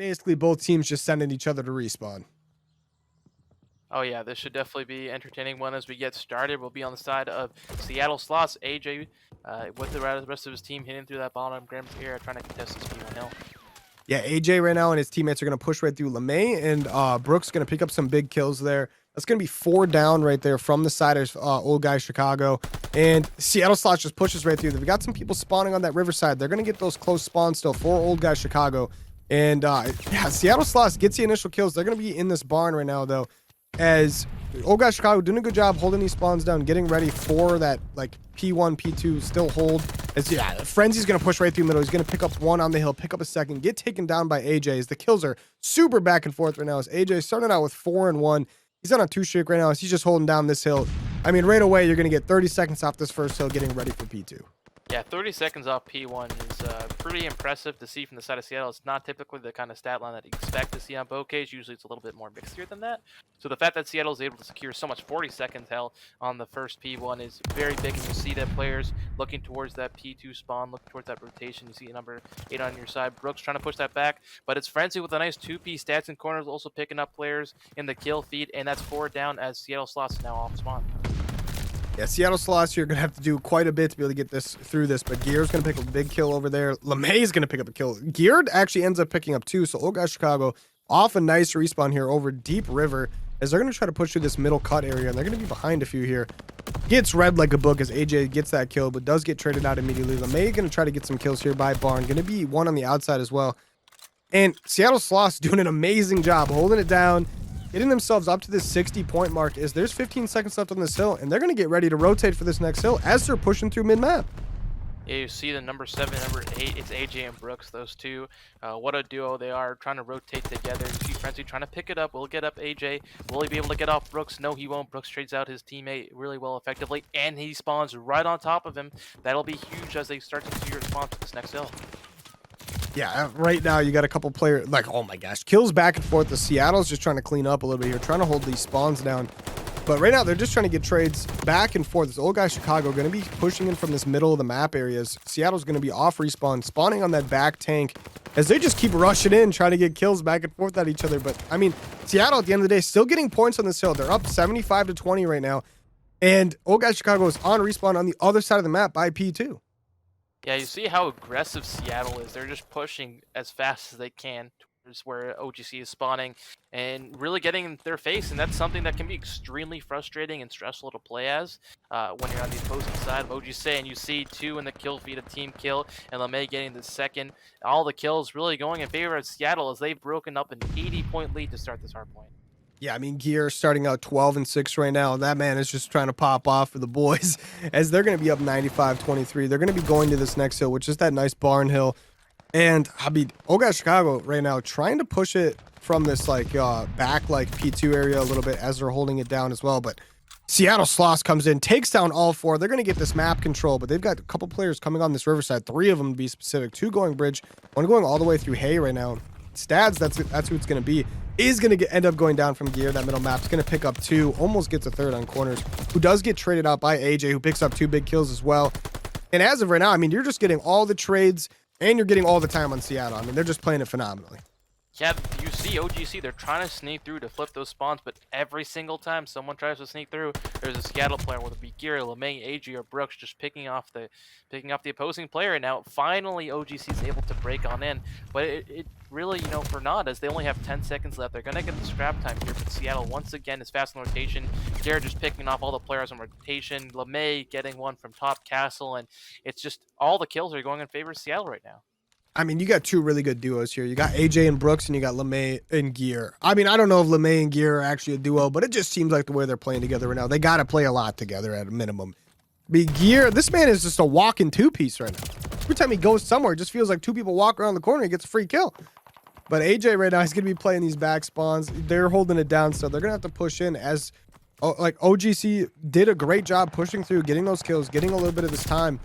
basically both teams just sending each other to respawn. Oh yeah, this should definitely be entertaining one as we get started. We'll be on the side of Seattle Sloths. AJ with the rest of his team hitting through that bottom Grimm's area trying to contest this P1 hill. Yeah, AJ right now and his teammates are going to push right through LeMay, and Brooks going to pick up some big kills there. That's going to be 4 down right there from the side of Old Guy Chicago. And Seattle Sloths just pushes right through. They've got some people spawning on that riverside. They're going to get those close spawns still for Old Guy Chicago. And yeah, Seattle Sloths gets the initial kills. They're going to be in this barn right now, though, as Old Guy Chicago doing a good job holding these spawns down, getting ready for that like P1, P2 still hold. As yeah, Frenzy's gonna push right through middle. He's gonna pick up one on the hill, pick up a second, get taken down by AJ. As the kills are super back and forth right now. As AJ started out with 4 and 1. He's on a 2 streak right now. As he's just holding down this hill. I mean, right away you're gonna get 30 seconds off this first hill, getting ready for P2. Yeah, 30 seconds off P1 is pretty impressive to see from the side of Seattle. It's not typically the kind of stat line that you expect to see on bouquets. Usually it's a little bit more mixier than that. So the fact that Seattle is able to secure so much 40 seconds hell on the first P1 is very big. And you see that players looking towards that P2 spawn, looking towards that rotation. You see number 8 on your side. Brooks trying to push that back, but it's Frenzy with a nice 2P stats and corners, also picking up players in the kill feed. And that's 4 down as Seattle Sloths now off spawn. Yeah, Seattle Sloths, you're going to have to do quite a bit to be able to get this through this, but Gear's going to pick up a big kill over there. LeMay is going to pick up a kill. Gear actually ends up picking up 2, so Old Guy Chicago off a nice respawn here over Deep River as they're going to try to push through this middle cut area, and they're going to be behind a few here. Gets read like a book as AJ gets that kill, but does get traded out immediately. LeMay going to try to get some kills here by Barn. Going to be one on the outside as well. And Seattle Sloths doing an amazing job holding it down, getting themselves up to this 60-point mark. Is there's 15 seconds left on this hill, and they're going to get ready to rotate for this next hill as they're pushing through mid-map. Yeah, you see the number 7, number 8, it's AJ and Brooks, those two. What a duo they are, trying to rotate together. You see Frenzy trying to pick it up. Will get up AJ. Will he be able to get off Brooks? No, he won't. Brooks trades out his teammate really well effectively, and he spawns right on top of him. That'll be huge as they start to secure spawn for this next hill. Yeah, right now you got a couple players, like, oh my gosh, kills back and forth. The Seattle's just trying to clean up a little bit here, trying to hold these spawns down. But right now they're just trying to get trades back and forth. This Old Guy Chicago going to be pushing in from this middle of the map areas. Seattle's going to be off respawn, spawning on that back tank as they just keep rushing in, trying to get kills back and forth at each other. But I mean, Seattle at the end of the day still getting points on this hill. They're up 75 to 20 right now. And Old Guy Chicago is on respawn on the other side of the map by P2. Yeah, you see how aggressive Seattle is. They're just pushing as fast as they can towards where OGC is spawning and really getting in their face. And that's something that can be extremely frustrating and stressful to play as when you're on the opposing side of OGC. And you see 2 in the kill feed, a team kill, and LeMay getting the second. All the kills really going in favor of Seattle as they've broken up an 80-point lead to start this hard point. Yeah, I mean, Gear starting out 12 and 6 right now. That man is just trying to pop off for the boys as they're going to be up 95-23. They're going to be going to this next hill, which is that nice barn hill. And I mean, Old Guy Chicago right now trying to push it from this like back like P2 area a little bit as they're holding it down as well. But Seattle Sloths comes in, takes down all 4. They're going to get this map control, but they've got a couple players coming on this riverside. 3 of them to be specific. 2 going bridge, 1 going all the way through hay right now. Stads, that's who it's going to be. Is going to end up going down from Gear. That middle map's going to pick up 2, almost gets a 3rd on corners, who does get traded out by AJ, who picks up 2 big kills as well. And as of right now, I mean, you're just getting all the trades and you're getting all the time on Seattle. I mean, they're just playing it phenomenally. Yeah, you see OGC, they're trying to sneak through to flip those spawns, but every single time someone tries to sneak through, there's a Seattle player, whether it be Gear, LeMay, AG, or Brooks, just picking off the opposing player. And now finally OGC is able to break on in, but it really, you know, for not, as they only have 10 seconds left, they're gonna get the scrap time here. But Seattle once again is fast in rotation. Gear just picking off all the players on rotation. LeMay getting one from top castle, and it's just all the kills are going in favor of Seattle right now. I mean, you got 2 really good duos here. You got AJ and Brooks, and you got LeMay and Gear. I mean, I don't know if LeMay and Gear are actually a duo, but it just seems like the way they're playing together right now. They got to play a lot together at a minimum. Gear, this man is just a walking 2-piece right now. Every time he goes somewhere, it just feels like 2 people walk around the corner and he gets a free kill. But AJ right now, he's going to be playing these back spawns. They're holding it down, so they're going to have to push in as like OGC did a great job pushing through, getting those kills, getting a little bit of this time.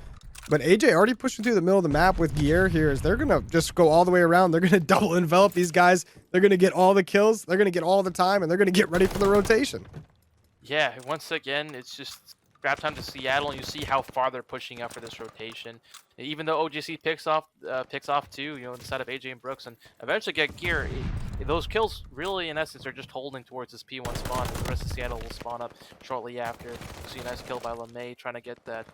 But AJ already pushing through the middle of the map with Gear here as they're going to just go all the way around. They're going to double envelop these guys. They're going to get all the kills. They're going to get all the time, and they're going to get ready for the rotation. Yeah, once again, it's just grab time to Seattle, and you see how far they're pushing out for this rotation. Even though OGC picks off too, inside of AJ and Brooks, and eventually get gear. Those kills really, in essence, are just holding towards this P1 spawn. And the rest of Seattle will spawn up shortly after. You see a nice kill by LeMay trying to get that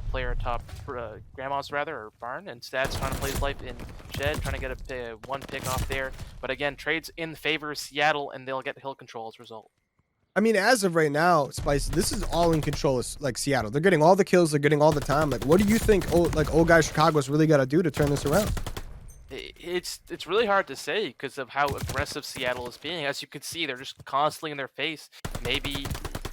player top Grandma's or Barn, and Stats trying to play his life in Shed, trying to get a one pick off there. But again, trades in favor of Seattle, and they'll get hill control as a result. I mean, as of right now, Spice, this is all in control of like Seattle. They're getting all the kills, they're getting all the time. Like, what do you think old guy Chicago's really got to do to turn this around? It's really hard to say because of how aggressive Seattle is being. As you can see, they're just constantly in their face. Maybe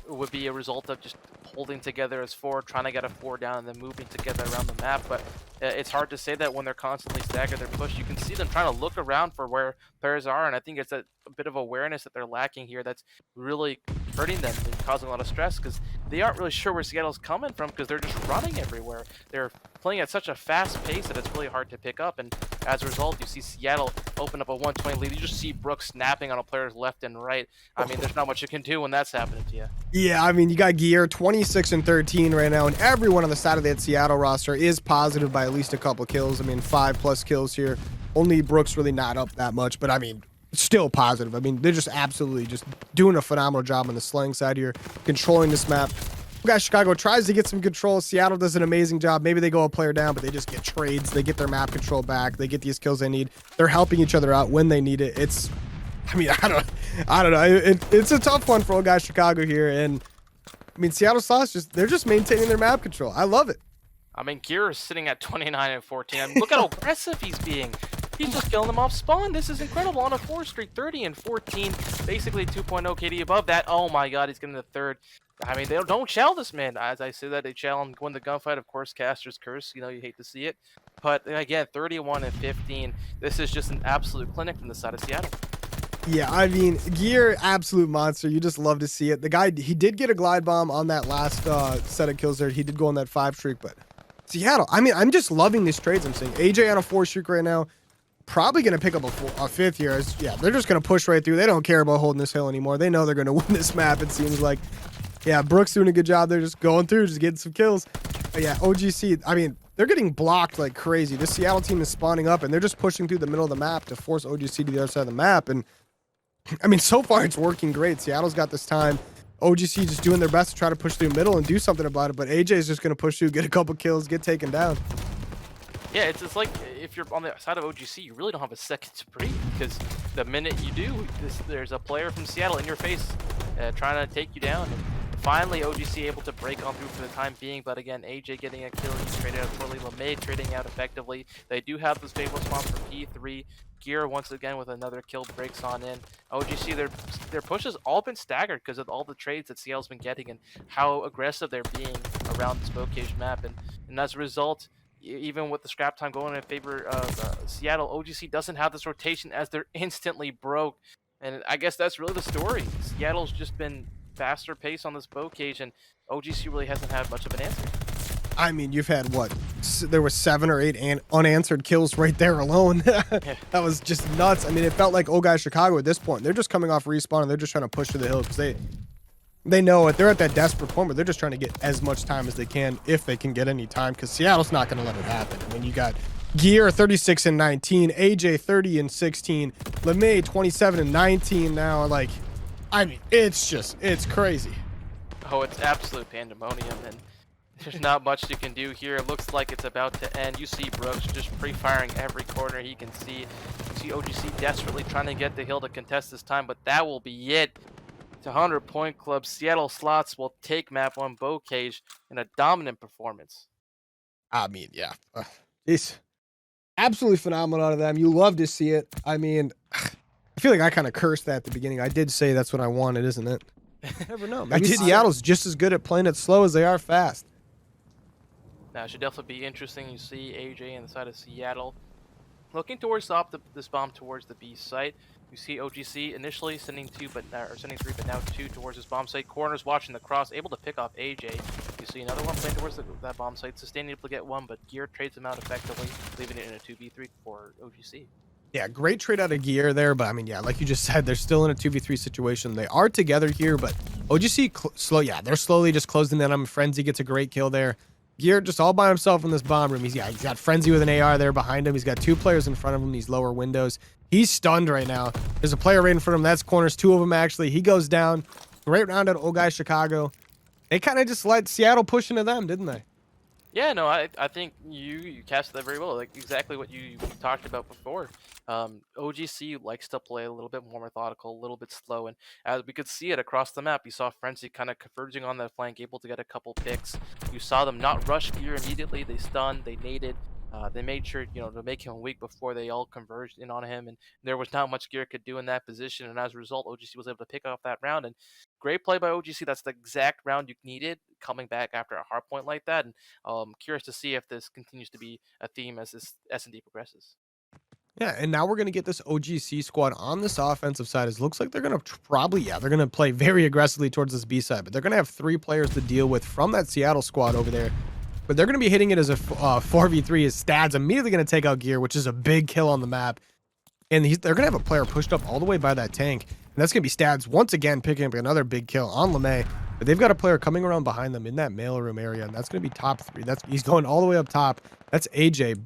it would be a result of just holding together as four, trying to get a four down, and then moving together around the map. But it's hard to say that when they're constantly staggered, they're pushed. You can see them trying to look around for where players are, and I think it's a bit of awareness that they're lacking here that's really hurting them and causing a lot of stress because they aren't really sure where Seattle's coming from because they're just running everywhere. They're playing at such a fast pace that it's really hard to pick up, and as a result, you see Seattle open up a 120 lead. You just see Brooks snapping on a player's left and right. I mean, there's not much you can do when that's happening to you. Yeah, I mean, you got Gear 26 and 13 right now, and everyone on the side of that Seattle roster is positive by at least a couple kills. I mean, 5+ kills here. Only Brooks really not up that much, but I mean, still positive. I mean, they're just absolutely just doing a phenomenal job on the slaying side here, controlling this map. Guys, Chicago tries to get some control. Seattle does an amazing job. Maybe they go a player down, but they just get trades. They get their map control back. They get these kills they need. They're helping each other out when they need it. I mean, I don't know. It's a tough one for old guys Chicago here, and I mean, Seattle Sloths they're just maintaining their map control. I love it. I mean, Gear is sitting at 29 and 14. I mean, look how aggressive he's being. He's just killing them off spawn. This is incredible on a 4 streak, 30 and 14, basically 2.0 KD above that. Oh my God, he's getting the third. I mean, they don't chow this man. As I say that, they chow and win the gunfight. Of course, Caster's curse. You hate to see it. But again, 31 and 15. This is just an absolute clinic from the side of Seattle. Yeah, I mean, Gear, absolute monster. You just love to see it. The guy, he did get a glide bomb on that last set of kills there. He did go on that 5 streak, but Seattle, I mean, I'm just loving these trades I'm seeing. AJ on a 4 streak right now. Probably going to pick up a 5th here. Yeah, they're just going to push right through. They don't care about holding this hill anymore. They know they're going to win this map, it seems like. Yeah, Brooks doing a good job. They're just going through, just getting some kills. But yeah, OGC, I mean, they're getting blocked like crazy. This Seattle team is spawning up, and they're just pushing through the middle of the map to force OGC to the other side of the map. And I mean, so far it's working great. Seattle's got this time. OGC just doing their best to try to push through middle and do something about it. But AJ is just going to push through, get a couple kills, get taken down. Yeah, it's like if you're on the side of OGC, you really don't have a second to breathe because the minute you do, there's a player from Seattle in your face trying to take you down. And finally, OGC able to break on through for the time being, but again, AJ getting a kill, he's traded out poorly, LeMay trading out effectively. They do have this favorable spawn for P3. Gear once again with another kill breaks on in. OGC, their push has all been staggered because of all the trades that Seattle's been getting and how aggressive they're being around this Bocage map. And as a result, even with the scrap time going in favor of Seattle, OGC doesn't have this rotation as they're instantly broke. And I guess that's really the story. Seattle's just been faster pace on this Bocage, and OGC really hasn't had much of an answer. I mean, you've had what? There were 7 or 8 unanswered kills right there alone. That was just nuts. I mean, it felt like old guys Chicago at this point. They're just coming off respawn and they're just trying to push to the hill because they know it. They're at that desperate point where they're just trying to get as much time as they can if they can get any time because Seattle's not going to let it happen. I mean, you got Gear 36 and 19, AJ 30 and 16, LeMay 27 and 19 now. Like, I mean, it's crazy. Oh, it's absolute pandemonium, and there's not much you can do here. It looks like it's about to end. You see Brooks just pre-firing every corner he can see. You see OGC desperately trying to get the hill to contest this time, but that will be it. To 100 Point Club, Seattle Sloths will take map 1 Bocage in a dominant performance. I mean, yeah. It's absolutely phenomenal out of them. You love to see it. I mean, I feel like I kind of cursed that at the beginning. I did say that's what I wanted, isn't it? You never know. Maybe Seattle's just as good at playing it slow as they are fast. Now, it should definitely be interesting. You see AJ on the side of Seattle looking towards this bomb towards the B site. You see OGC initially sending 3, but now 2 towards this bomb site. Corners watching the cross, able to pick off AJ. You see another one playing towards that bomb site, sustaining able to get one, but Gear trades him out effectively, leaving it in a 2v3 for OGC. Yeah, great trade out of gear there, but I mean, yeah, like you just said, they're still in a 2v3 situation. They are together here, but OGC slow. Yeah, they're slowly just closing in on him. Frenzy gets a great kill there. Gear just all by himself in this bomb room. He's got Frenzy with an AR there behind him. He's got two players in front of him. These lower windows. He's stunned right now. There's a player right in front of him. That's corners. Two of them actually. He goes down. Great round at Old Guy Chicago. They kind of just let Seattle push into them, didn't they? Yeah, no, I think you casted that very well. Like exactly what you talked about before. OGC likes to play a little bit more methodical, a little bit slow, and as we could see it across the map, you saw Frenzy kind of converging on that flank, able to get a couple picks. You saw them not rush gear immediately. They stunned, they naded. They made sure to make him weak before they all converged in on him, and there was not much gear could do in that position. And as a result, OGC was able to pick off that round. And great play by OGC. That's the exact round you needed coming back after a hard point like that. And curious to see if this continues to be a theme as this S&D progresses. Yeah, and now we're going to get this OGC squad on this offensive side. It looks like they're going to probably, yeah, they're going to play very aggressively towards this B side, but they're going to have three players to deal with from that Seattle squad over there. But they're going to be hitting it as a 4v3. His Stad's immediately going to take out Gear, which is a big kill on the map. And they're going to have a player pushed up all the way by that tank. And that's going to be Stads once again picking up another big kill on LeMay. But they've got a player coming around behind them in that mail room area. And that's going to be top three. He's going all the way up top. That's AJ.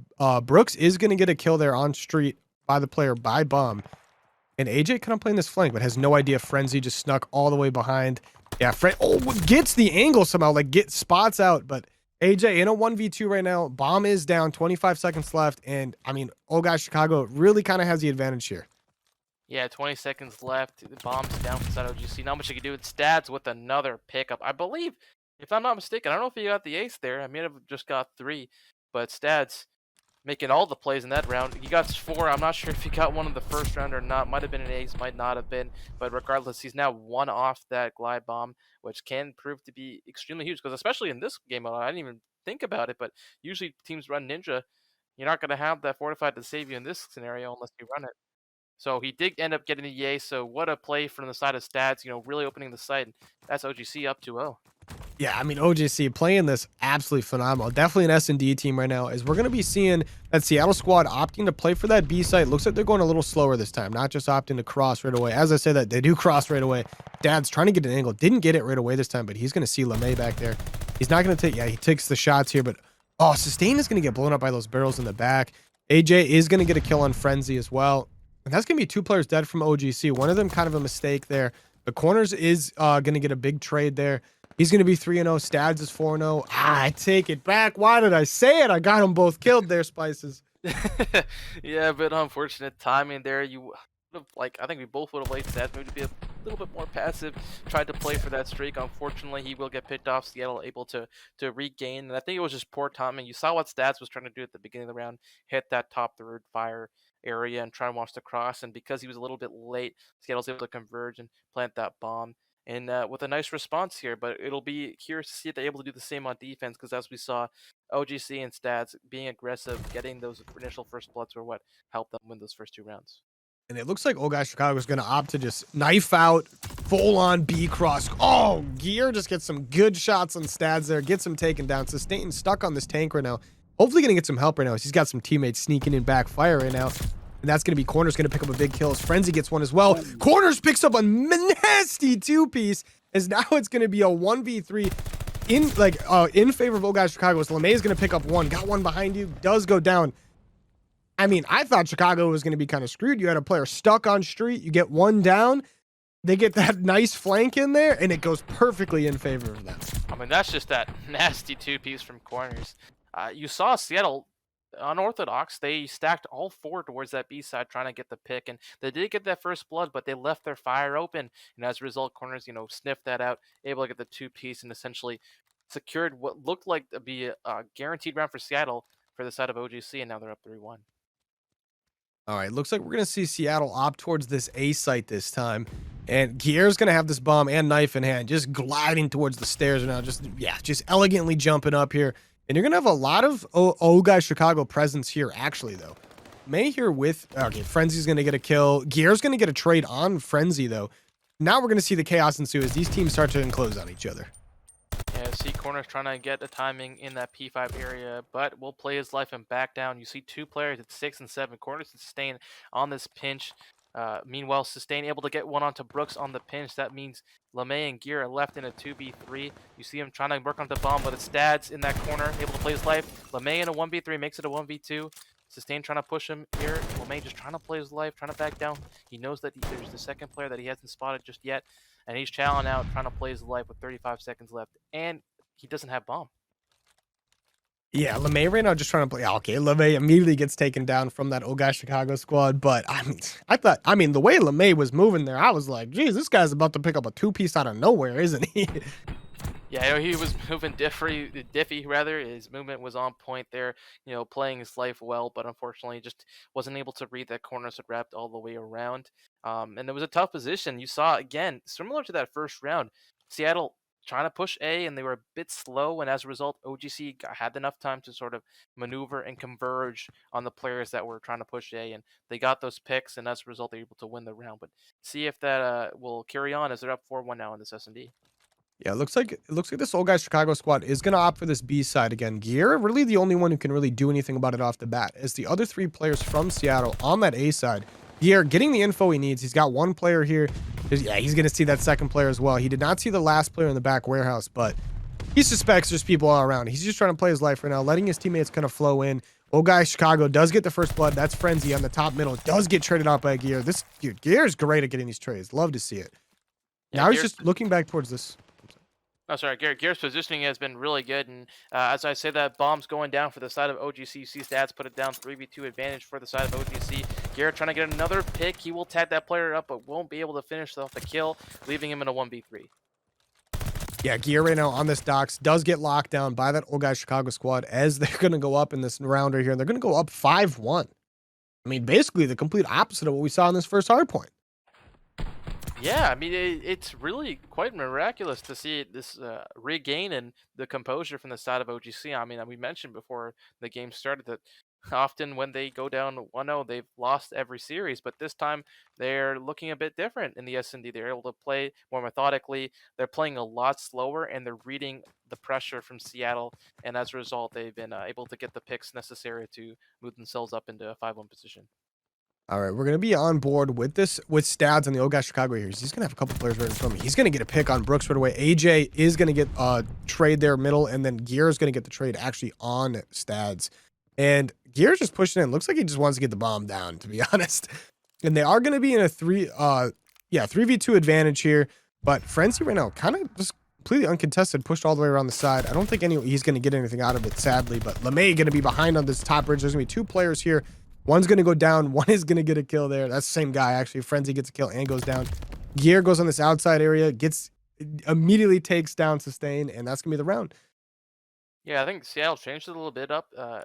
Brooks is going to get a kill there on street by the player by Bum. And AJ kind of playing this flank, but has no idea Frenzy just snuck all the way behind. Yeah, gets the angle somehow, like spots out. But AJ in a 1v2 right now. Bomb is down, 25 seconds left. And I mean, Old Guy Chicago really kind of has the advantage here. Yeah, 20 seconds left. The bomb's down for side OGC. Not much you can do. It's Stads with another pickup. I believe, if I'm not mistaken, I don't know if he got the ace there. I may have just got 3. But Stads making all the plays in that round. He got 4. I'm not sure if he got one in the first round or not. Might have been an ace, might not have been. But regardless, he's now 1 off that glide bomb, which can prove to be extremely huge. Because especially in this game mode, I didn't even think about it. But usually teams run Ninja. You're not going to have that fortified to save you in this scenario unless you run it. So he did end up getting the EA. So what a play from the side of Stats, really opening the site. That's OGC up 2-0. Yeah, I mean, OGC playing this absolutely phenomenal. Definitely an S&D team right now, as we're going to be seeing that Seattle squad opting to play for that B site. Looks like they're going a little slower this time, not just opting to cross right away. As I say that, they do cross right away. Dad's trying to get an angle. Didn't get it right away this time, but he's going to see LeMay back there. He's not going to take, yeah, he takes the shots here, but oh, Sustain is going to get blown up by those barrels in the back. AJ is going to get a kill on Frenzy as well. And that's going to be 2 players dead from OGC. One of them kind of a mistake there. The corners is going to get a big trade there. He's going to be 3-0. Stads is 4-0. I take it back. Why did I say it? I got them both killed there, Spices. Yeah, but unfortunate timing there. I think we both would have liked Stads maybe to be a little bit more passive. Tried to play for that streak. Unfortunately, he will get picked off. Seattle able to regain. And I think it was just poor timing. You saw what Stads was trying to do at the beginning of the round. Hit that top third fire area and try and watch the cross. And because he was a little bit late, Seattle's able to converge and plant that bomb. And with a nice response here, but it'll be curious to see if they're able to do the same on defense, because as we saw, OGC and Stats being aggressive, getting those initial first bloods were what helped them win those first 2 rounds. And it looks like Old Guy Chicago is going to opt to just knife out, full-on B-cross. Oh, Gear just gets some good shots on Stads there, gets him taken down. Sustain stuck on this tank right now. Hopefully going to get some help right now. He's got some teammates sneaking in backfire right now. And that's going to be Corners going to pick up a big kill. As Frenzy gets one as well. Corners picks up a nasty 2-piece. As now it's going to be a 1v3 in favor of Old Guy Chicago. So LeMay is going to pick up 1. Got 1 behind you. Does go down. I mean, I thought Chicago was going to be kind of screwed. You had a player stuck on street. You get 1 down. They get that nice flank in there, and it goes perfectly in favor of them. I mean, that's just that nasty 2-piece from Corners. You saw Seattle unorthodox. They stacked all 4 towards that B side trying to get the pick, and they did get that first blood, but they left their fire open, and as a result, Corners sniffed that out, able to get the 2-piece and essentially secured what looked like to be a guaranteed round for Seattle for the side of OGC, and now they're up 3-1. All right, looks like we're going to see Seattle opt towards this A site this time. And Guiller's going to have this bomb and knife in hand, just gliding towards the stairs now. Just elegantly jumping up here. And you're going to have a lot of Old Guy Chicago presence here, actually, though. May here with... Okay, Frenzy's going to get a kill. Guiller's going to get a trade on Frenzy, though. Now we're going to see the chaos ensue as these teams start to enclose on each other. Yeah, See corners trying to get the timing in that P5 area, but will play his life and back down. You see two players at 6 and 7 corners to Sustain on this pinch. Meanwhile, Sustain able to get one onto Brooks on the pinch. That means LeMay and Gear are left in a 2v3. You see him trying to work on the bomb, but it's Stads in that corner, able to play his life. LeMay in a 1v3 makes it a 1v2. Sustain trying to push him here. LeMay just trying to play his life, trying to back down. He knows that there's the second player that he hasn't spotted just yet, and he's challenging out, trying to play his life with 35 seconds left, and he doesn't have bomb. Yeah, LeMay right now just trying to play. Okay, LeMay immediately gets taken down from that old guy Chicago squad. But I mean, the way LeMay was moving there, I was like, geez, this guy's about to pick up a 2-piece out of nowhere, isn't he? Yeah, he was moving diffy rather. His movement was on point there, playing his life well, but unfortunately just wasn't able to read that corner, so it wrapped all the way around. And it was a tough position. You saw, again, similar to that first round, Seattle trying to push A, and they were a bit slow, and as a result, OGC had enough time to sort of maneuver and converge on the players that were trying to push A, and they got those picks, and as a result, they're able to win the round. But see if that will carry on as they're up 4-1 now in this S&D. Yeah, it looks like this old guy Chicago squad is gonna opt for this B side again. Gear really the only one who can really do anything about it off the bat. As the other 3 players from Seattle on that A side, Gear getting the info he needs. He's got one player here. Yeah, he's gonna see that second player as well. He did not see the last player in the back warehouse, but he suspects there's people all around. He's just trying to play his life right now, letting his teammates kind of flow in. Old guy Chicago does get the first blood. That's Frenzy on the top middle. Does get traded out by Gear. This dude, Gear is great at getting these trades. Love to see it. Yeah, Now he's just looking back towards this. Oh, sorry. Gear's positioning has been really good, and as I say, that bomb's going down for the side of OGC. You see Stats put it down, 3v2 advantage for the side of OGC. Gear trying to get another pick. He will tag that player up, but won't be able to finish off the kill, leaving him in a 1v3. Yeah, Gear right now on this docks does get locked down by that old guy Chicago squad as they're going to go up in this round right here. And they're going to go up 5-1. I mean, basically the complete opposite of what we saw in this first hard point. Yeah, I mean, it's really quite miraculous to see this regain and the composure from the side of OGC. I mean, we mentioned before the game started that often when they go down 1-0, they've lost every series, but this time they're looking a bit different in the S&D. They're able to play more methodically. They're playing a lot slower, and they're reading the pressure from Seattle, and as a result, they've been able to get the picks necessary to move themselves up into a 5-1 position. All right, we're going to be on board with this, with Stads on the old guy Chicago here. He's going to have a couple players right in front of me. He's going to get a pick on Brooks right away. AJ is going to get trade there middle, and then Gear is going to get the trade actually on Stads. And Gear's just pushing in. Looks like he just wants to get the bomb down, to be honest. And they are going to be in a 3v2 advantage here. But Frenzy right now kind of just completely uncontested, pushed all the way around the side. I don't think he's going to get anything out of it, sadly. But LeMay going to be behind on this top bridge. There's going to be 2 players here. One's going to go down. One is going to get a kill there. That's the same guy, actually. Frenzy gets a kill and goes down. Gear goes on this outside area, immediately takes down Sustain, and that's going to be the round. Yeah, I think Seattle changed it a little bit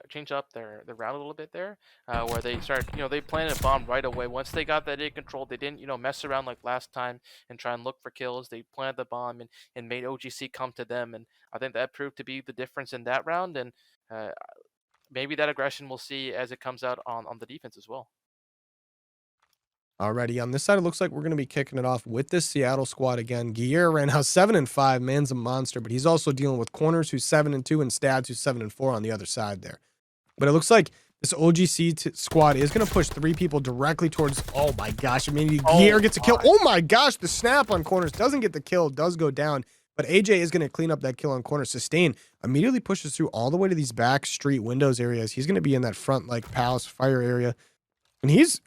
changed up their route a little bit there, where they started, they planted a bomb right away. Once they got that in control, they didn't, mess around like last time and try and look for kills. They planted the bomb and made OGC come to them, and I think that proved to be the difference in that round. And maybe that aggression we'll see as it comes out on the defense as well. Alrighty, on this side, it looks like we're going to be kicking it off with this Seattle squad again. Gear right now 7-5, man's a monster, but he's also dealing with corners who's 7-2 and Stads who's 7-4 on the other side there. But it looks like this OGC squad is going to push 3 people directly towards. Oh my gosh! I mean, Gear gets a kill. Oh my gosh! The snap on corners doesn't get the kill, does go down. But AJ is going to clean up that kill on corner. Sustain immediately pushes through all the way to these back street windows areas. He's going to be in that front like palace fire area. And he's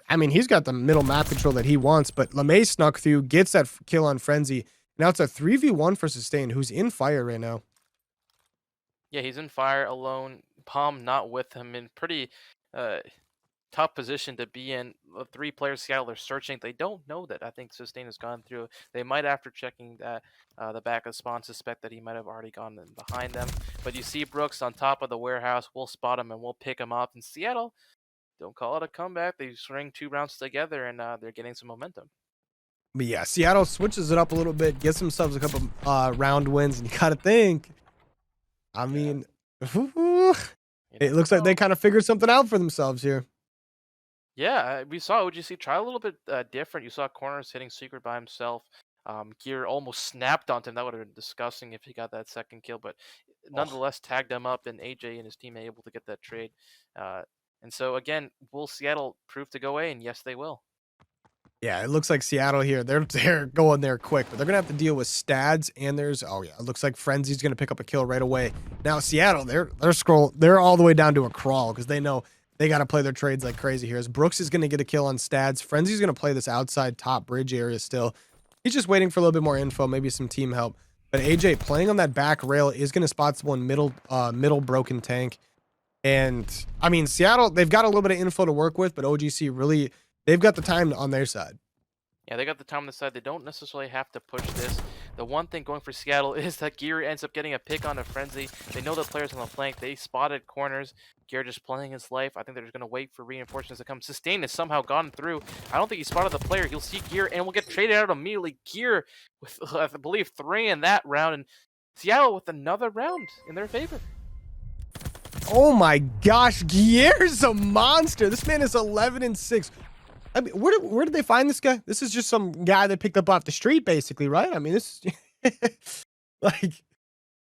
got the middle map control that he wants, but LeMay snuck through, gets that kill on Frenzy. Now it's a 3v1 for Sustain, who's in fire right now. Yeah, he's in fire alone. Palm not with him, in pretty tough position to be in. 3 players Seattle are searching. They don't know that I think Sustain has gone through. They might, after checking that the back of spawn, suspect that he might have already gone in behind them. But you see Brooks on top of the warehouse. We'll spot him and we'll pick him up. And Seattle, don't call it a comeback. They string 2 rounds together, and they're getting some momentum. But yeah, Seattle switches it up a little bit, gets themselves a couple round wins, and you got to think. I mean, it looks like they kind of figured something out for themselves here. Yeah, we saw OGC try a little bit different. You saw Corners hitting Secret by himself. Gear almost snapped onto him. That would have been disgusting if he got that second kill, but Oh. nonetheless tagged him up, and AJ and his team able to get that trade. Uh, and so again, will Seattle prove to go A? And yes, they will. Yeah, it looks like Seattle here. They're going there quick, but they're gonna have to deal with Stads and there's oh yeah, it looks like Frenzy's gonna pick up a kill right away. Now Seattle, they're all the way down to a crawl because they know they gotta play their trades like crazy here. As Brooks is gonna get a kill on Stads, Frenzy's gonna play this outside top bridge area still. He's just waiting for a little bit more info, maybe some team help. But AJ playing on that back rail is gonna spot someone middle broken tank. And I mean, Seattle, they've got a little bit of info to work with, but OGC really, they've got the time on their side. Yeah, they got the time on the side. They don't necessarily have to push this. The one thing going for Seattle is that Gear ends up getting a pick on a Frenzy. They know the players on the flank. They spotted corners. Gear just playing his life. I think they're just going to wait for reinforcements to come. Sustain has somehow gotten through. I don't think he spotted the player. He'll see Gear and will get traded out immediately. Gear with, I believe, 3 in that round. And Seattle with another round in their favor. Oh my gosh, Gier's a monster. This man is 11-6. I mean, where did they find this guy? This is just some guy they picked up off the street, basically, right? I mean, this like,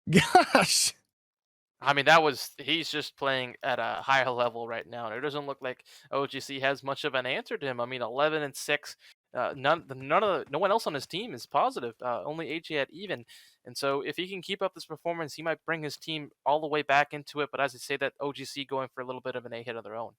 gosh. I mean, he's just playing at a higher level right now, and it doesn't look like OGC has much of an answer to him. I mean, 11-6. No one else on his team is positive. Only AJ at even, and so if he can keep up this performance, he might bring his team all the way back into it. But as I say, that OGC going for a little bit of an A hit of their own.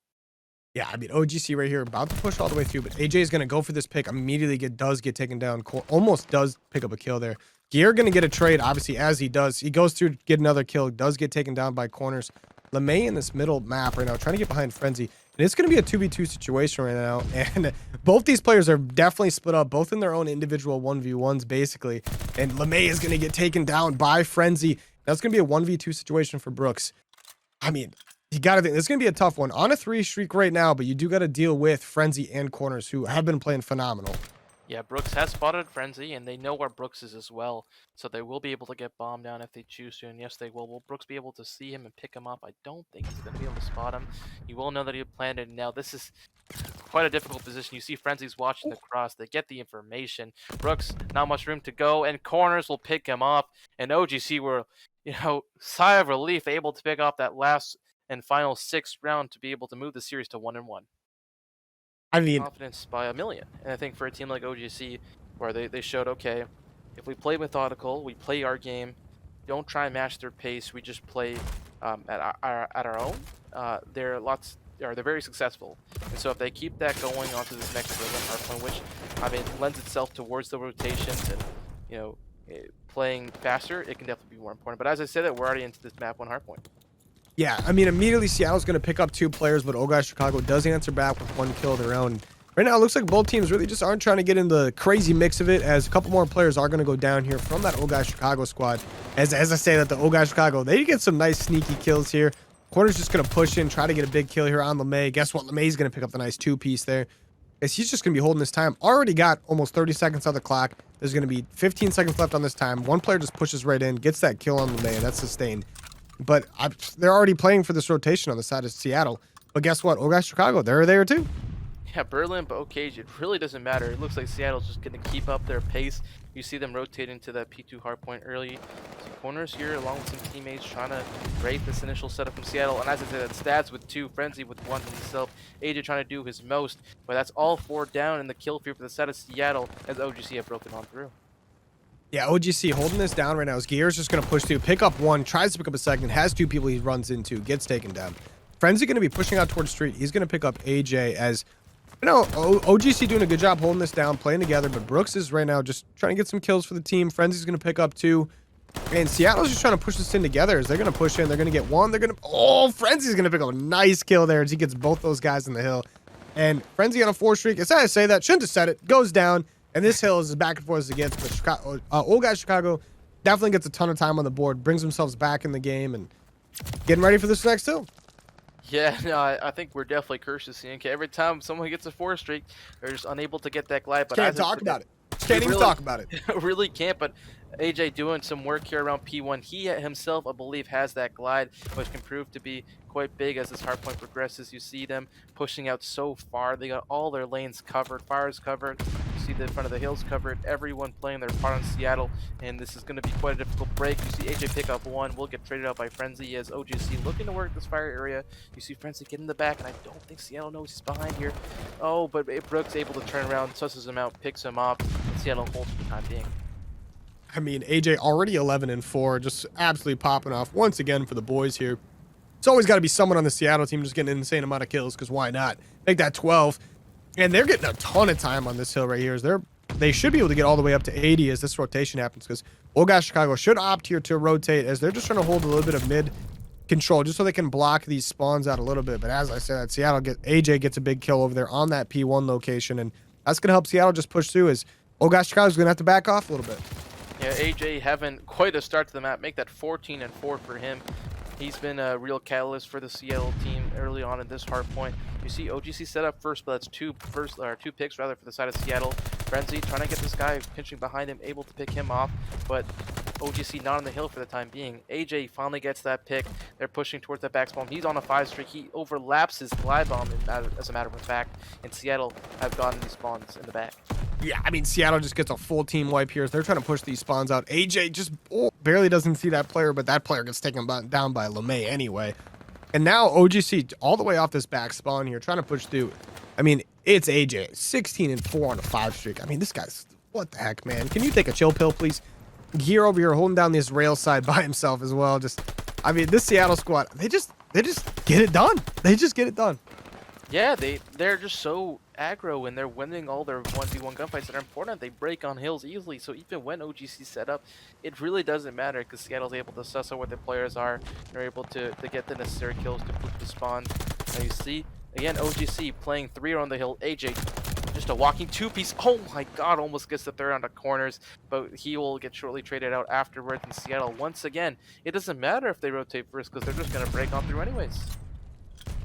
Yeah, I mean, OGC right here about to push all the way through, but AJ is going to go for this pick. Immediately does get taken down. Almost does pick up a kill there. Gear going to get a trade, obviously, as he does. He goes through, get another kill, does get taken down by corners. LeMay in this middle map right now, trying to get behind Frenzy. And it's going to be a 2v2 situation right now. And both these players are definitely split up, both in their own individual 1v1s, basically. And LeMay is going to get taken down by Frenzy. That's going to be a 1v2 situation for Brooks. I mean, you got to think this is going to be a tough one on a 3 streak right now, but you do got to deal with Frenzy and corners who have been playing phenomenal. Yeah, Brooks has spotted Frenzy, and they know where Brooks is as well, so they will be able to get bombed down if they choose to, and yes, they will. Will Brooks be able to see him and pick him up? I don't think he's going to be able to spot him. You will know that he planted. Now, this is quite a difficult position. You see Frenzy's watching the cross. They get the information. Brooks, not much room to go, and corners will pick him up, and OGC were, sigh of relief, able to pick up that last and final 6th round to be able to move the series to 1-1. I mean, Confidence by a million. And I think for a team like OGC, where they showed, okay, if we play methodical, we play our game, don't try and match their pace, we just play at our own, they're very successful. And so if they keep that going onto this next hardpoint, which I mean lends itself towards the rotations and playing faster, it can definitely be more important. But as I said, that we're already into this map 1 hardpoint. yeah, I mean, immediately Seattle's going to pick up 2 players, but Oh Gosh Chicago does answer back with 1 kill of their own. Right now, it looks like both teams really just aren't trying to get in the crazy mix of it, as a couple more players are going to go down here from that Oh Gosh Chicago squad. As I say that the Oh Gosh Chicago, they get some nice sneaky kills here. Corner's just going to push in, try to get a big kill here on LeMay. Guess what? LeMay's going to pick up the nice 2-piece there. As he's just going to be holding his time. Already got almost 30 seconds on the clock. There's going to be 15 seconds left on this time. One player just pushes right in, gets that kill on LeMay, and that's sustained. But they're already playing for this rotation on the side of Seattle. But guess what? Oh Gosh Chicago, they're there too. Yeah, Berlin, but Cage, it really doesn't matter. It looks like Seattle's just going to keep up their pace. You see them rotating to that P2 hardpoint early. Some corners here, along with some teammates trying to break this initial setup from Seattle. And as I said, that Stats with 2, Frenzy with 1 himself. AJ trying to do his most, but that's all 4 down in the kill feed for the side of Seattle as OGC have broken on through. Yeah, OGC holding this down right now. As Gear's just going to push through, pick up 1, tries to pick up a second, has 2 people he runs into, gets taken down. Frenzy going to be pushing out towards street. He's going to pick up AJ as, OGC doing a good job holding this down, playing together, but Brooks is right now just trying to get some kills for the team. Frenzy's going to pick up 2. And Seattle's just trying to push this in together as they're going to push in. They're going to get 1. Frenzy's going to pick up a nice kill there as he gets both those guys in the hill. And Frenzy on a 4 streak. As I say that, shouldn't have said it. Goes down. And this hill is as back and forth as it gets. But Chicago, Oh Gosh Chicago definitely gets a ton of time on the board, brings themselves back in the game, and getting ready for this next hill. Yeah, no, I think we're definitely cursed to CNK. Every time someone gets a 4 streak, they're just unable to get that glide. But Can't talk about it. Can't even talk about it. Really can't, but AJ doing some work here around P1. He himself, I believe, has that glide, which can prove to be quite big as this hardpoint progresses. You see them pushing out so far. They got all their lanes covered, fires covered. You see the front of the hills covered. Everyone playing their part on Seattle, and this is going to be quite a difficult break. You see AJ pick up one, will get traded out by Frenzy as OGC looking to work this fire area. You see Frenzy get in the back, and I don't think Seattle knows he's behind here. Oh, but Brooks able to turn around, susses him out, picks him up, and Seattle holds for the time being. I mean, AJ already 11-4, just absolutely popping off once again for the boys here. It's always got to be someone on the Seattle team just getting an insane amount of kills, because why not? Make that 12. And they're getting a ton of time on this hill right here. They should be able to get all the way up to 80 as this rotation happens, because Old Guy Chicago should opt here to rotate, as they're just trying to hold a little bit of mid control just so they can block these spawns out a little bit. But as I said, AJ gets a big kill over there on that P1 location, and that's going to help Seattle just push through, as Old Guy Chicago's going to have to back off a little bit. Yeah, AJ having quite a start to the map. Make that 14-4 for him. He's been a real catalyst for the Seattle team early on in this hard point. You see OGC set up first, but that's two picks rather for the side of Seattle. Frenzy trying to get this guy pinching behind him, able to pick him off, but OGC not on the hill for the time being. AJ finally gets that pick. They're pushing towards that back spawn. He's on a 5 streak. He overlaps his glide bomb, as a matter of fact, and Seattle have gotten these spawns in the back. Yeah, I mean, Seattle just gets a full team wipe here as they're trying to push these spawns out. AJ just barely doesn't see that player, but that player gets taken down by LeMay anyway. And now OGC all the way off this back spawn here, trying to push through. I mean, it's AJ, 16-4 on a 5 streak. I mean, this guy's, what the heck, man? Can you take a chill pill, please? Gear over here holding down this rail side by himself as well. I mean, this Seattle squad, they just get it done. They just get it done. Yeah, they're just so aggro, and they're winning all their 1v1 gunfights that are important. They break on hills easily, so even when OGC set up, it really doesn't matter, because Seattle's able to suss out what their players are. They're able to get the necessary kills to put the spawn. Now you see, again, OGC playing 3 on the hill. AJ, just a walking 2-piece. Oh my god, almost gets the third on the corners, but he will get shortly traded out afterwards. In Seattle, once again, it doesn't matter if they rotate first, because they're just going to break on through anyways.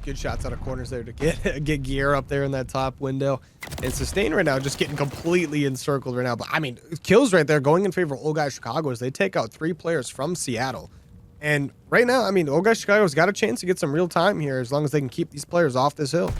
Good shots out of corners there to get gear up there in that top window. And Sustain right now just getting completely encircled right now. But I mean, kills right there going in favor of Old Guy Chicago as they take out 3 players from Seattle. And right now, I mean, Old Guy Chicago's got a chance to get some real time here as long as they can keep these players off this hill.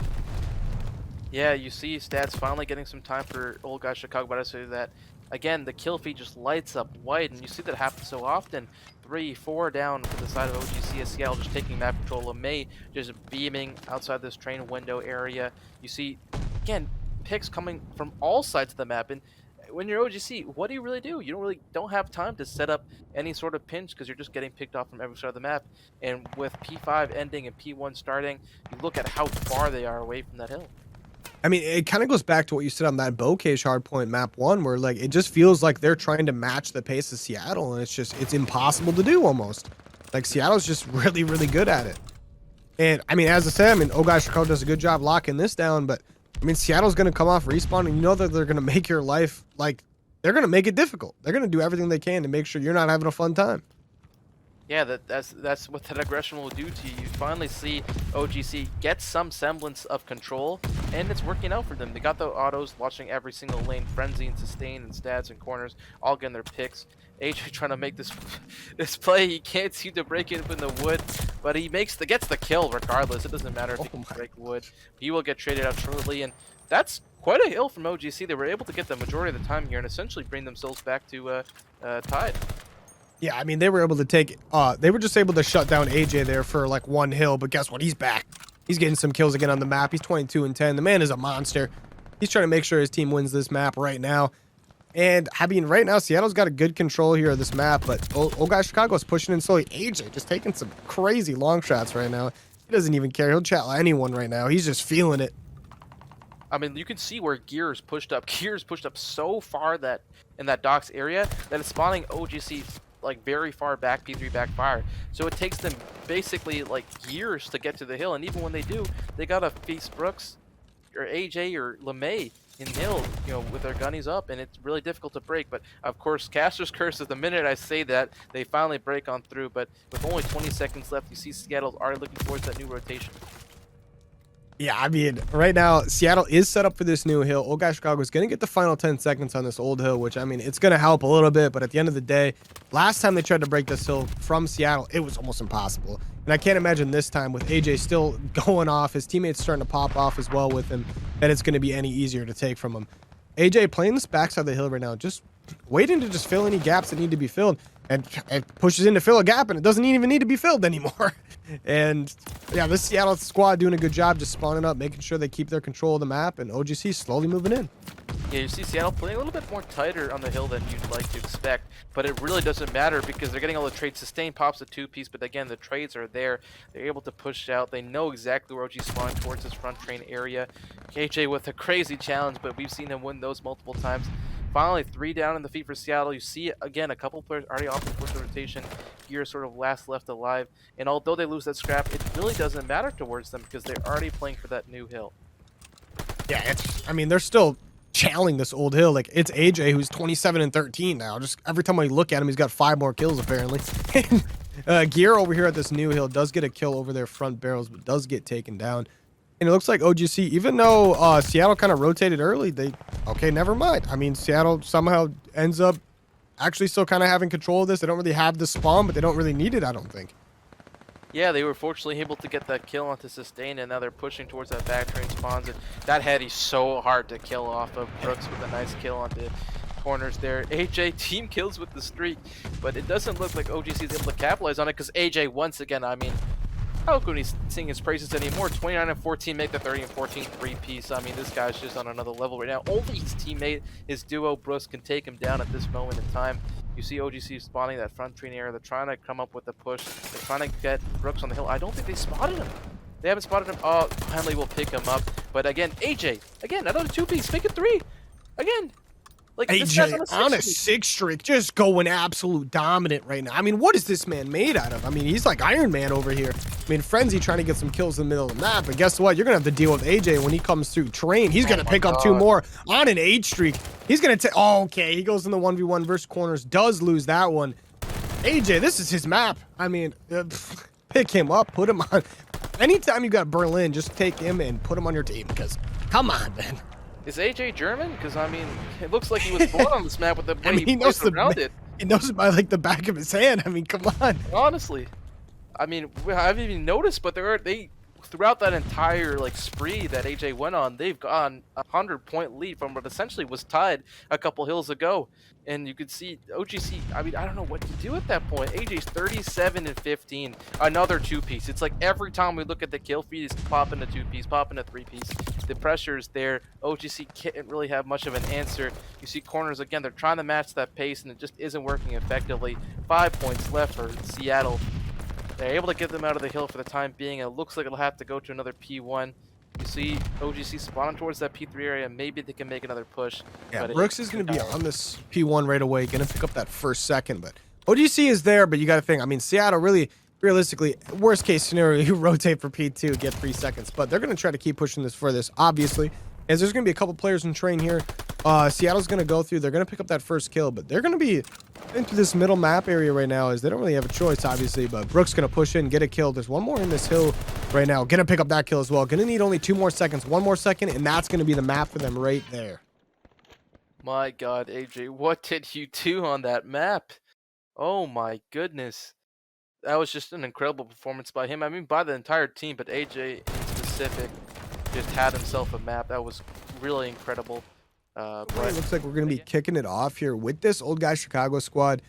Yeah, you see stats finally getting some time for Old Guy Chicago, but I say that again, the kill feed just lights up white, and you see that happen so often. 3, 4 down for the side of OGC as Seattle just taking map control. LeMay just beaming outside this train window area. You see, again, picks coming from all sides of the map, and when you're OGC, what do you really do? You don't have time to set up any sort of pinch, because you're just getting picked off from every side of the map. And with P5 ending and P1 starting, you look at how far they are away from that hill. I mean, it kind of goes back to what you said on that Bocage hardpoint map 1, where like it just feels like they're trying to match the pace of Seattle, and it's impossible to do almost. Like Seattle's just really, really good at it. And I mean, as I said, I mean, Old Guy Chicago does a good job locking this down, but I mean, Seattle's going to come off respawn, and you know that they're going to make your life, like, they're going to make it difficult. They're going to do everything they can to make sure you're not having a fun time. Yeah, that's what that aggression will do to you. You finally see OGC get some semblance of control, and it's working out for them. They got the autos, watching every single lane. Frenzy and Sustain and Stats and Corners all getting their picks. AJ trying to make this play. He can't seem to break it in the wood, but he gets the kill regardless. It doesn't matter if he can break wood. He will get traded out shortly, and that's quite a hill from OGC. They were able to get the majority of the time here and essentially bring themselves back to tied. Yeah, I mean, they were able to they were just able to shut down AJ there for like 1 hill, but guess what? He's back. He's getting some kills again on the map. He's 22-10. The man is a monster. He's trying to make sure his team wins this map right now. And I mean, right now, Seattle's got a good control here of this map, but Old Guy Chicago's pushing in slowly. AJ just taking some crazy long shots right now. He doesn't even care. He'll chat with anyone right now. He's just feeling it. I mean, you can see where Gears pushed up. Gears pushed up so far that in that docks area that it's spawning OGC like very far back, P3 backfire. So it takes them basically like years to get to the hill, and even when they do, they gotta face Brooks or AJ or LeMay in hill, you know, with their gunnies up, and it's really difficult to break. But of course, Caster's Curse is the minute I say that, they finally break on through. But with only 20 seconds left, you see Seattle's already looking towards that new rotation. Yeah, I mean, right now, Seattle is set up for this new hill. Old Guy Chicago is going to get the final 10 seconds on this old hill, which, I mean, it's going to help a little bit. But at the end of the day, last time they tried to break this hill from Seattle, it was almost impossible. And I can't imagine this time with AJ still going off, his teammates starting to pop off as well with him, that it's going to be any easier to take from him. AJ playing this backside of the hill right now, just waiting to just fill any gaps that need to be filled, and it pushes in to fill a gap, and it doesn't even need to be filled anymore. And yeah, this Seattle squad doing a good job just spawning up, making sure they keep their control of the map, and OGC slowly moving in. Yeah, you see Seattle playing a little bit more tighter on the hill than you'd like to expect, but it really doesn't matter because they're getting all the trades. Sustain pops a 2-piece, but again, the trades are there. They're able to push out. They know exactly where OG's spawning towards this front train area. KJ with a crazy challenge, but we've seen him win those multiple times. Finally, 3 down in the feet for Seattle. You see, again, a couple players already off the first rotation. Gear sort of last left alive, and although they lose that scrap, it really doesn't matter towards them because they're already playing for that new hill. Yeah, I mean, they're still channeling this old hill. Like, it's AJ who's 27 and 13 now. Just every time I look at him, he's got 5 more kills apparently. Gear over here at this new hill does get a kill over their front barrels, but does get taken down. And it looks like OGC, even though Seattle kind of rotated early, okay, never mind. I mean, Seattle somehow ends up actually still kind of having control of this. They don't really have the spawn, but they don't really need it, I don't think. Yeah, they were fortunately able to get that kill onto Sustain, and now they're pushing towards that back train spawns. And that heady's so hard to kill off of. Brooks with a nice kill onto corners there. AJ team kills with the streak, but it doesn't look like OGC is able to capitalize on it because AJ, once again, I mean, how can he sing his praises anymore? 29 and 14 make the 30 and 14 3-piece. I mean, this guy's just on another level right now. Only his teammate, his duo Brooks, can take him down at this moment in time. You see OGC spawning that front train area. They're trying to come up with the push. They're trying to get Brooks on the hill. I don't think they spotted him. They haven't spotted him. Oh, Henley will pick him up. But again, AJ, again, another 2-piece. Make it 3. Again. Like, AJ on a 6 streak, just going absolute dominant right now. I mean, what is this man made out of? I mean, he's like Iron Man over here. I mean, Frenzy trying to get some kills in the middle of the map, but guess what? You're gonna have to deal with AJ when he comes through train. He's gonna pick up 2 more on an 8 streak. He's gonna take. Oh, okay, he goes in the 1v1 versus corners, does lose that one. AJ, this is his map. I mean, pick him up, put him on. Anytime you got Berlin, just take him and put him on your team. Because come on, man. Is AJ German? Because, I mean, it looks like he was born on this map with the way he knows plays around it. He knows it by, like, the back of his hand. I mean, come on. Honestly. I mean, I haven't even noticed, but throughout that entire, like, spree that AJ went on, they've gone a 100-point lead from what essentially was tied a couple hills ago. And you could see OGC, I mean, I don't know what to do at that point. AJ's 37 and 15, another 2-piece. It's like every time we look at the kill feed, he's popping a 2-piece, popping a 3-piece. The pressure is there. OGC can't really have much of an answer. You see corners again, they're trying to match that pace, and it just isn't working effectively. 5 points left for Seattle. They're able to get them out of the hill for the time being. It looks like it'll have to go to another P1. You see OGC spawning towards that P3 area. Maybe they can make another push. Yeah, Brooks is going to be on this P1 right away. Going to pick up that first second. But OGC is there, but you got to think. I mean, Seattle really, realistically, worst case scenario, you rotate for P2, get 3 seconds. But they're going to try to keep pushing this furthest, obviously. As there's going to be a couple players in train here. Seattle's going to go through. They're going to pick up that first kill, but they're going to be into this middle map area right now as they don't really have a choice, obviously. But Brooks going to push in, get a kill. There's one more in this hill right now. Going to pick up that kill as well. Going to need only 2 more seconds, 1 more second, and that's going to be the map for them right there. My God, AJ, what did you do on that map? Oh my goodness. That was just an incredible performance by him. I mean, by the entire team, but AJ in specific just had himself a map. That was really incredible. But it looks like we're going to be kicking it off here with this old guy Chicago squad.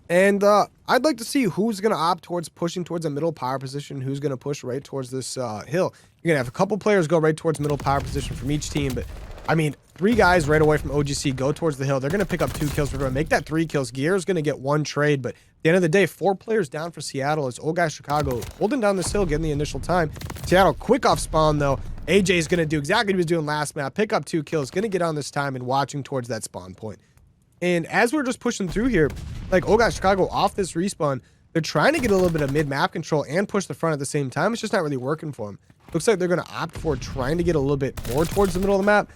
And I'd like to see who's going to opt towards pushing towards a middle power position, who's going to push right towards this hill. You're going to have a couple players go right towards middle power position from each team. But, I mean, 3 guys right away from OGC go towards the hill. They're going to pick up 2 kills. We're going to make that 3 kills. Gear's going to get 1 trade. But at the end of the day, 4 players down for Seattle. It's old guy Chicago holding down this hill, getting the initial time. Seattle quick off spawn, though. AJ is going to do exactly what he was doing last map. Pick up 2 kills. Going to get on this time and watching towards that spawn point. And as we're just pushing through here, like, oh gosh, Chicago off this respawn, they're trying to get a little bit of mid-map control and push the front at the same time. It's just not really working for them. Looks like they're going to opt for trying to get a little bit more towards the middle of the map.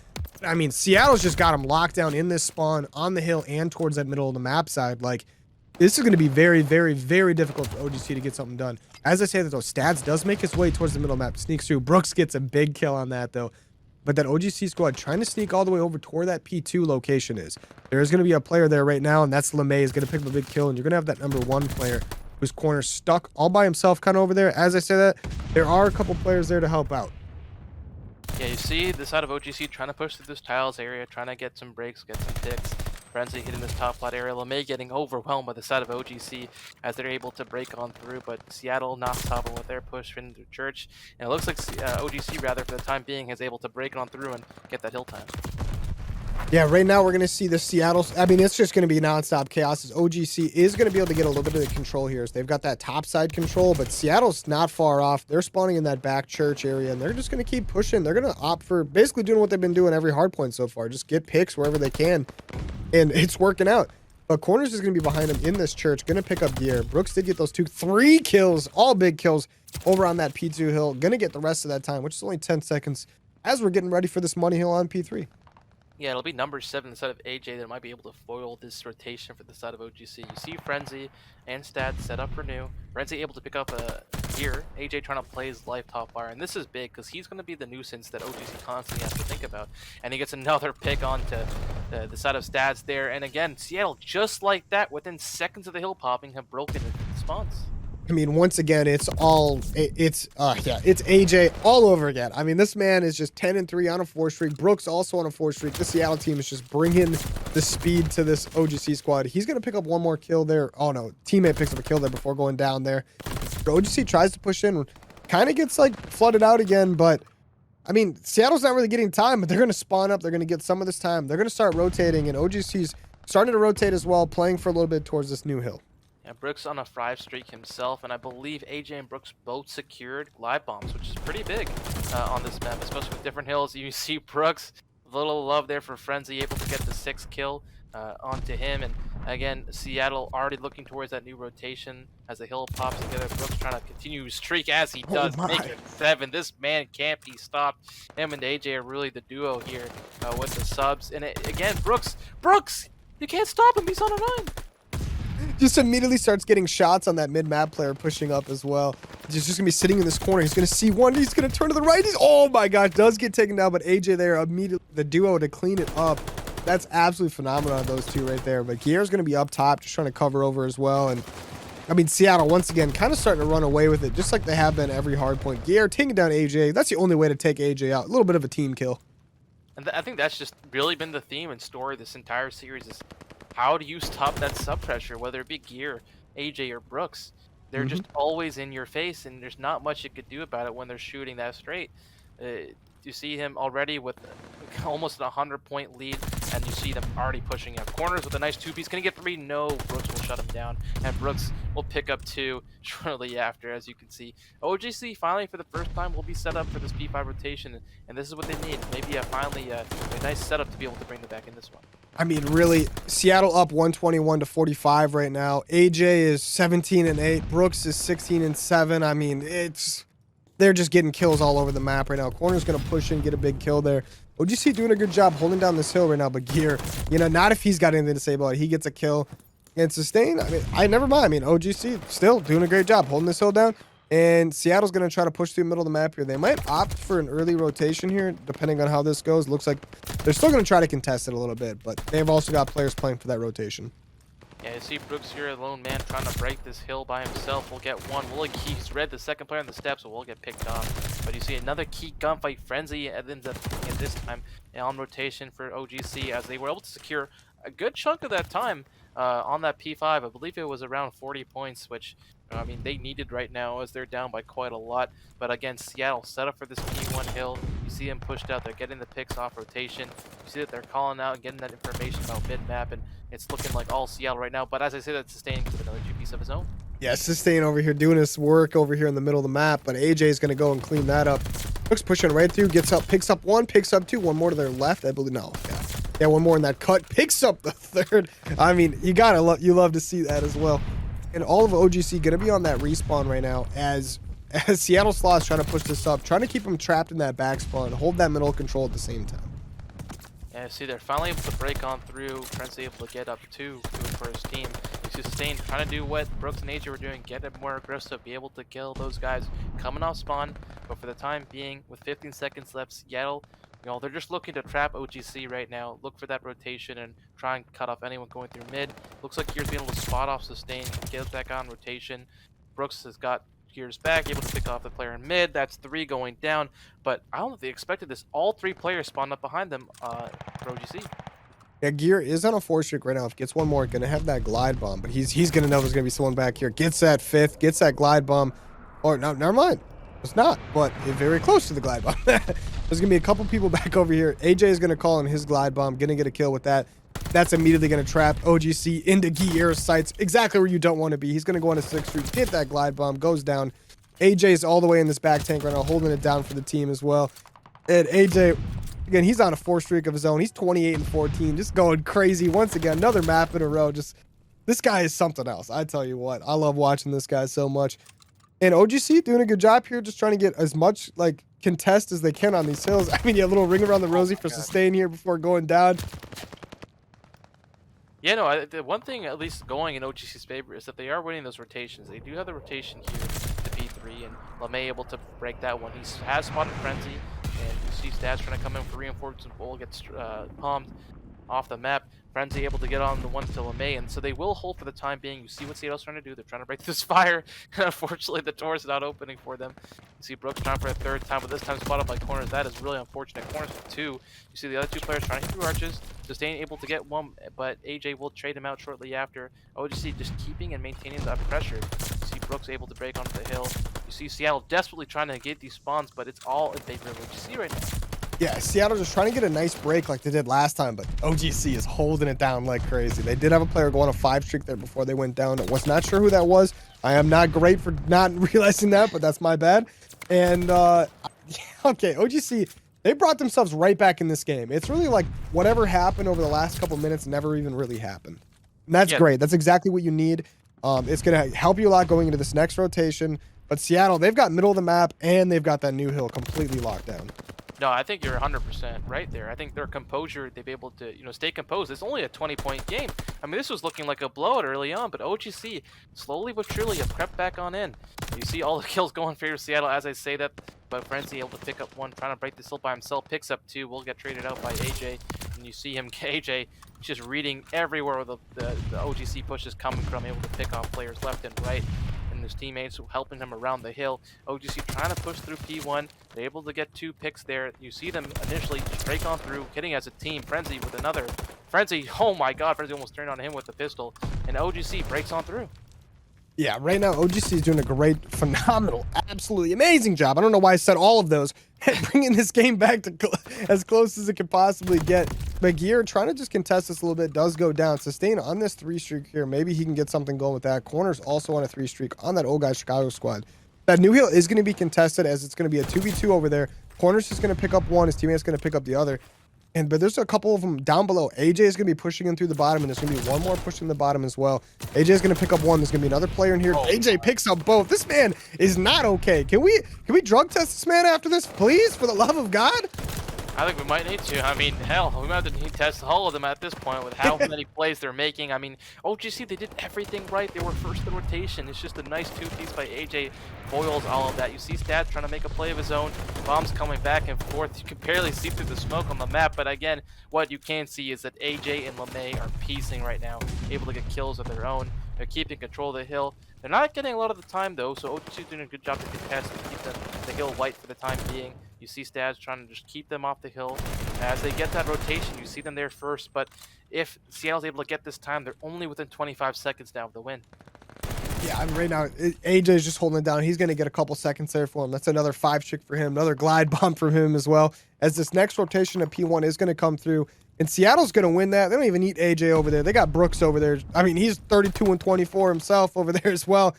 I mean, Seattle's just got them locked down in this spawn on the hill and towards that middle of the map side. Like, this is going to be very, very, very difficult for OGC to get something done. As I say that, though, Stats does make his way towards the middle map, sneaks through. Brooks gets a big kill on that, though. But that OGC squad trying to sneak all the way over to where that P2 location is. There's going to be a player there right now, and that's LeMay is going to pick up a big kill, and you're going to have that number 1 player whose corner stuck all by himself kind of over there. As I say that, there are a couple players there to help out. Yeah, you you see the side of OGC trying to push through this tiles area, trying to get some breaks, get some picks. Frenzy hitting this top plot area. LeMay getting overwhelmed by the side of OGC as they're able to break on through, but Seattle not stopping with their push into church. And it looks like OGC, rather, for the time being, is able to break on through and get that hill time. Yeah, right now we're going to see the Seattle. I mean, it's just going to be nonstop chaos as OGC is going to be able to get a little bit of the control here. So they've got that top side control, but Seattle's not far off. They're spawning in that back church area, and they're just going to keep pushing. They're going to opt for basically doing what they've been doing every hard point so far. Just get picks wherever they can, and it's working out. But Corners is going to be behind him in this church, going to pick up gear. Brooks did get those 3 kills, all big kills over on that P2 hill. Going to get the rest of that time, which is only 10 seconds as we're getting ready for this money hill on P3. Yeah, it'll be number 7 instead of AJ that might be able to foil this rotation for the side of OGC. You see Frenzy and Stats set up for new. Frenzy able to pick up a gear. AJ trying to play his life top bar. And this is big because he's going to be the nuisance that OGC constantly has to think about. And he gets another pick onto the side of Stats there. And again, Seattle, just like that, within seconds of the hill popping, have broken into the spawns. I mean, once again, it's AJ all over again. I mean, this man is just 10-3 on a 4 streak. Brooks also on a 4 streak. The Seattle team is just bringing the speed to this OGC squad. He's going to pick up one more kill there. Oh, no. Teammate picks up a kill there before going down there. The OGC tries to push in. Kind of gets, like, flooded out again, but... I mean, Seattle's not really getting time, but they're going to spawn up. They're going to get some of this time. They're going to start rotating, and OGC's starting to rotate as well, playing for a little bit towards this new hill. Yeah, Brooks on a 5 streak himself, and I believe AJ and Brooks both secured glide bombs, which is pretty big on this map, especially with different hills. You see Brooks, a little love there for Frenzy, able to get the 6th kill onto him. And again, Seattle already looking towards that new rotation as the hill pops together. Brooks trying to continue his streak as he does, make it 7. This man can't be stopped. Him and AJ are really the duo here with the subs. And again, Brooks, you can't stop him. He's on a 9. Just immediately starts getting shots on that mid-map player pushing up as well. He's just going to be sitting in this corner. He's going to see one. He's going to turn to the right. Oh, my gosh. Does get taken down, but AJ there immediately, the duo to clean it up. That's absolutely phenomenal, those two right there. But Gier's going to be up top, just trying to cover over as well. And, I mean, Seattle, once again, kind of starting to run away with it, just like they have been every hard point. Gier taking down AJ. That's the only way to take AJ out. A little bit of a team kill. And I think that's just really been the theme and story this entire series is how do you stop that sub pressure, whether it be Gier, AJ, or Brooks. They're just always in your face, and there's not much you could do about it when they're shooting that straight. You see him already with almost a 100-point lead, and you see them already pushing up. Corners with a nice 2-piece. Can he get 3? No. Brooks will shut him down, and Brooks will pick up 2 shortly after, as you can see. OGC finally, for the first time, will be set up for this P5 rotation, and this is what they need. Maybe finally a nice setup to be able to bring them back in this one. I mean, really, Seattle up 121-45 right now. AJ is 17-8. Brooks is 16-7. I mean, they're just getting kills all over the map right now. Corner's going to push in, get a big kill there. OGC doing a good job holding down this hill right now, but Gier, not if he's got anything to say about it. He gets a kill and sustain. I mean, never mind. I mean, OGC still doing a great job holding this hill down. And Seattle's going to try to push through the middle of the map here. They might opt for an early rotation here, depending on how this goes. Looks like they're still going to try to contest it a little bit, but they've also got players playing for that rotation. Yeah, you see Brooks here, a lone man trying to break this hill by himself. We'll get one. He's read the second player on the steps, so we'll get picked off. But you see another key gunfight. Frenzy ends up taking it this time on rotation for OGC as they were able to secure a good chunk of that time on that P5. I believe it was around 40 points, which I mean, they needed right now as they're down by quite a lot. But again, Seattle set up for this P1 hill. You see them pushed out. They're getting the picks off rotation. You see that they're calling out and getting that information about mid-map, and it's looking like all Seattle right now. But as I say, that's Sustain with another 2-piece of his own. Yeah, Sustain over here doing his work over here in the middle of the map, but AJ is going to go and clean that up. Looks pushing right through, gets up, picks up 1, picks up 2, 1 more to their left, I believe. No, yeah, 1 more in that cut, picks up the 3rd. I mean, you love to see that as well. And all of OGC going to be on that respawn right now as Seattle Sloths trying to push this up, trying to keep them trapped in that back spawn, hold that middle control at the same time. Yeah, see, they're finally able to break on through. Frenzy able to get up 2 for his team. You see Sustain trying to do what Brooks and AJ were doing, get it more aggressive, be able to kill those guys coming off spawn. But for the time being, with 15 seconds left, Seattle, they're just looking to trap OGC right now, look for that rotation and try and cut off anyone going through mid. Looks like Gear's being able to spot off Sustain, get back on rotation. Brooks has got Gears back, able to pick off the player in mid. That's 3 going down. But I don't know if they expected this. All 3 players spawned up behind them for OGC. Yeah, Gear is on a 4 streak right now. If he gets one more, gonna have that glide bomb, but he's gonna know there's gonna be someone back here. Gets that 5th, gets that glide bomb. Or no, never mind. It's not, but very close to the glide bomb. There's gonna be a couple people back over here. AJ is gonna call in his glide bomb, gonna get a kill with that. That's immediately gonna trap OGC into Gear's sights, exactly where you don't want to be. He's gonna go on a 6 streak, get that glide bomb, goes down. AJ's all the way in this back tank right now, holding it down for the team as well. And AJ, again, he's on a 4 streak of his own. He's 28 and 14, just going crazy once again. Another map in a row. Just this guy is something else. I tell you what, I love watching this guy so much. And OGC doing a good job here, just trying to get as much like contest as they can on these hills. I mean, yeah, a little ring around the rosy for sustain here before going down. Yeah, no, the one thing at least going in OGC's favor is that they are winning those rotations. They do have the rotation here to B3, and LeMay able to break that one. He has spotted Frenzy, and you see Stats trying to come in for reinforcements. Bull gets palmed off the map. Frenzy able to get on the one to LeMay, and so they will hold for the time being. You see what Seattle's trying to do. They're trying to break this fire, and unfortunately the door is not opening for them. You see Brooks trying for a 3rd time, but this time spotted by Corners. That is really unfortunate. Corners with 2. You see the other 2 players trying to hit through arches. Sustain able to get one, but AJ will trade him out shortly after. OGC just keeping and maintaining that pressure. You see Brooks able to break onto the hill. You see Seattle desperately trying to get these spawns, but it's all in favor of OGC right now. Yeah, Seattle just trying to get a nice break like they did last time, but OGC is holding it down like crazy. They did have a player go on a 5 streak there before they went down. I was not sure who that was. I am not great for not realizing that, but that's my bad. And, okay, OGC, they brought themselves right back in this game. It's really like whatever happened over the last couple minutes never even really happened. And that's great. That's exactly what you need. It's going to help you a lot going into this next rotation. But Seattle, they've got middle of the map, and they've got that new hill completely locked down. No, I think you're 100% right there. I think their composure, they've been able to, stay composed. It's only a 20-point game. I mean, this was looking like a blowout early on, but OGC, slowly but surely, have crept back on in. You see all the kills going for Seattle as I say that, but Frenzy able to pick up 1, trying to break this hill by himself, picks up 2, will get traded out by AJ, and you see him, AJ, just reading everywhere where the OGC push is coming from, able to pick off players left and right. His teammates helping him around the hill. OGC trying to push through P1. They're able to get 2 picks there. You see them initially just break on through, hitting as a team. Frenzy with another. Frenzy, oh my god, Frenzy almost turned on him with the pistol. And OGC breaks on through. Yeah, right now, OGC is doing a great, phenomenal, absolutely amazing job. I don't know why I said all of those. Bringing this game back to as close as it could possibly get. But Gear trying to just contest this a little bit, does go down. Sustain on this 3 streak here. Maybe he can get something going with that. Corners also on a 3 streak on that old guy Chicago squad. That new hill is going to be contested as it's going to be a 2v2 over there. Corners is going to pick up one. His teammate's going to pick up the other. But there's a couple of them down below. AJ is going to be pushing in through the bottom, and there's going to be one more pushing the bottom as well. AJ is going to pick up one. There's going to be another player in here. AJ picks up both. This man is not okay. Can we drug test this man after this, please? For the love of God? I think we might need to. I mean, hell, we might have to test all of them at this point with how many plays they're making. I mean, OGC, they did everything right. They were first in rotation. It's just a nice 2-piece by AJ. Foils all of that. You see Stats trying to make a play of his own. Bombs coming back and forth. You can barely see through the smoke on the map. But again, what you can see is that AJ and LeMay are piecing right now, able to get kills of their own. They're keeping control of the hill. They're not getting a lot of the time, though, so OGC's doing a good job to contest and keep the hill white for the time being. You see Stats trying to just keep them off the hill. As they get that rotation, you see them there first, but if Seattle's able to get this time, they're only within 25 seconds now of the win. Yeah, I'm right now, AJ is just holding it down. He's going to get a couple seconds there for him. That's another 5 streak for him, another glide bomb for him as well, as this next rotation of P1 is going to come through. And Seattle's going to win that. They don't even need AJ over there. They got Brooks over there. I mean, he's 32 and 24 himself over there as well.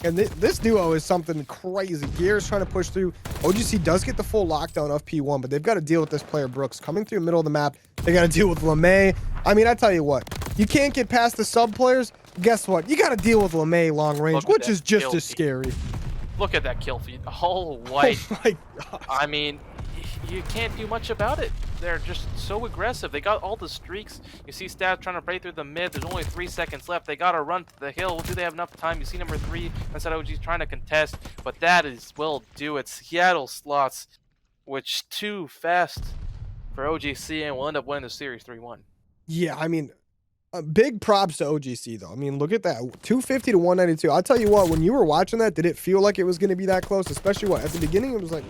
And this duo is something crazy. Gear's trying to push through. OGC does get the full lockdown of P1, but they've got to deal with this player Brooks coming through the middle of the map. They got to deal with LeMay. I mean, I tell you what, you can't get past the sub players. Guess what? You got to deal with LeMay long range, which is just as scary. Look at that kill feed. All white. Oh my gosh. I mean, you can't do much about it. They're just so aggressive. They got all the streaks. You see Stats trying to break through the mid. There's only 3 seconds left. They got to run to the hill. Do they have enough time? You see number 3. Instead, OG's trying to contest, but that will do it. Seattle Sloths, which too fast for OGC, and will end up winning the series 3-1. Yeah, I mean, Big props to OGC though. I mean, look at that, 250 to 192. I'll tell you what, when you were watching that, did it feel like it was going to be that close? Especially what at the beginning, it was like